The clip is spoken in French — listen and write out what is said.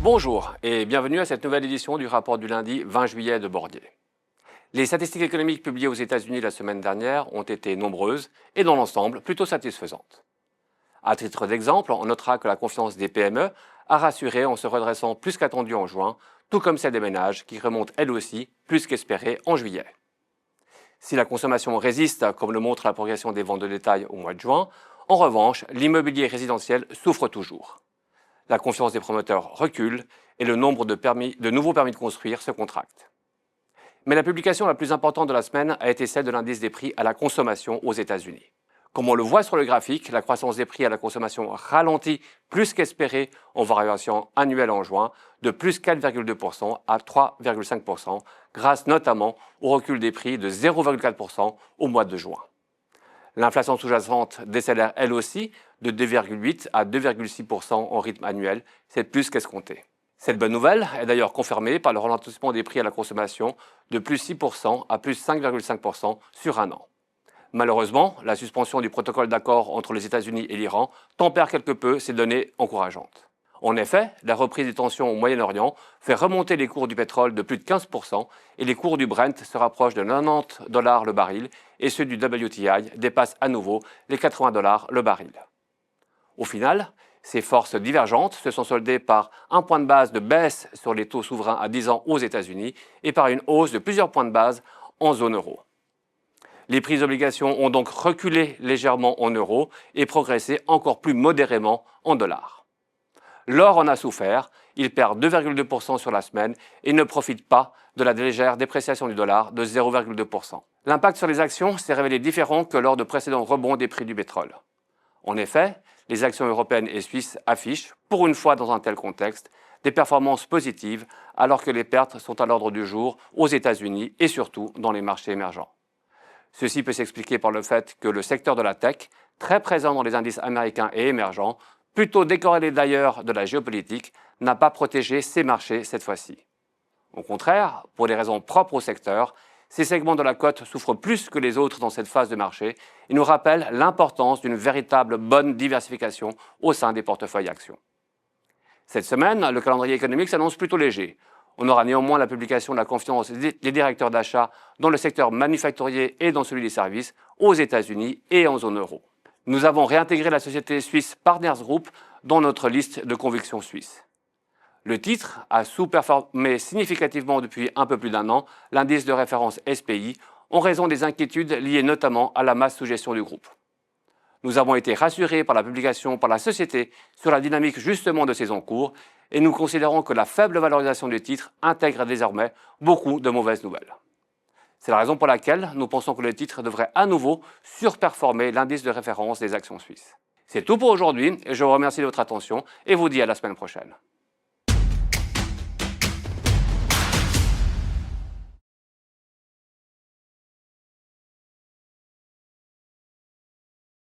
Bonjour et bienvenue à cette nouvelle édition du rapport du lundi 20 juillet de Bordier. Les statistiques économiques publiées aux États-Unis la semaine dernière ont été nombreuses et dans l'ensemble plutôt satisfaisantes. À titre d'exemple, on notera que la confiance des PME a rassuré en se redressant plus qu'attendu en juin, tout comme celle des ménages qui remonte elle aussi plus qu'espéré en juillet. Si la consommation résiste, comme le montre la progression des ventes de détail au mois de juin, en revanche, l'immobilier résidentiel souffre toujours. La confiance des promoteurs recule et le nombre de nouveaux permis de construire se contracte. Mais la publication la plus importante de la semaine a été celle de l'indice des prix à la consommation aux États-Unis. Comme on le voit sur le graphique, la croissance des prix à la consommation ralentit plus qu'espéré en variation annuelle en juin, de plus 4,2% à 3,5%, grâce notamment au recul des prix de 0,4% au mois de juin. L'inflation sous-jacente décélère elle aussi de 2,8 à 2,6% en rythme annuel, c'est plus qu'escompté. Cette bonne nouvelle est d'ailleurs confirmée par le ralentissement des prix à la consommation de plus 6% à plus 5,5% sur un an. Malheureusement, la suspension du protocole d'accord entre les États-Unis et l'Iran tempère quelque peu ces données encourageantes. En effet, la reprise des tensions au Moyen-Orient fait remonter les cours du pétrole de plus de 15% et les cours du Brent se rapprochent de 90 $ le baril et ceux du WTI dépassent à nouveau les 80 $ le baril. Au final, ces forces divergentes se sont soldées par un point de base de baisse sur les taux souverains à 10 ans aux États-Unis et par une hausse de plusieurs points de base en zone euro. Les prix d'obligations ont donc reculé légèrement en euros et progressé encore plus modérément en dollars. L'or en a souffert, il perd 2,2% sur la semaine et ne profite pas de la légère dépréciation du dollar de 0,2%. L'impact sur les actions s'est révélé différent que lors de précédents rebonds des prix du pétrole. En effet, les actions européennes et suisses affichent, pour une fois dans un tel contexte, des performances positives alors que les pertes sont à l'ordre du jour aux États-Unis et surtout dans les marchés émergents. Ceci peut s'expliquer par le fait que le secteur de la tech, très présent dans les indices américains et émergents, plutôt décorrélé d'ailleurs de la géopolitique, n'a pas protégé ces marchés cette fois-ci. Au contraire, pour des raisons propres au secteur, ces segments de la cote souffrent plus que les autres dans cette phase de marché et nous rappellent l'importance d'une véritable bonne diversification au sein des portefeuilles actions. Cette semaine, le calendrier économique s'annonce plutôt léger. On aura néanmoins la publication de la confiance des directeurs d'achat dans le secteur manufacturier et dans celui des services aux États-Unis et en zone euro. Nous avons réintégré la société suisse Partners Group dans notre liste de convictions suisses. Le titre a sous-performé significativement depuis un peu plus d'un an l'indice de référence SPI en raison des inquiétudes liées notamment à la masse sous gestion du groupe. Nous avons été rassurés par la publication par la société sur la dynamique justement de ses encours et nous considérons que la faible valorisation du titre intègre désormais beaucoup de mauvaises nouvelles. C'est la raison pour laquelle nous pensons que le titre devrait à nouveau surperformer l'indice de référence des actions suisses. C'est tout pour aujourd'hui et je vous remercie de votre attention et vous dis à la semaine prochaine.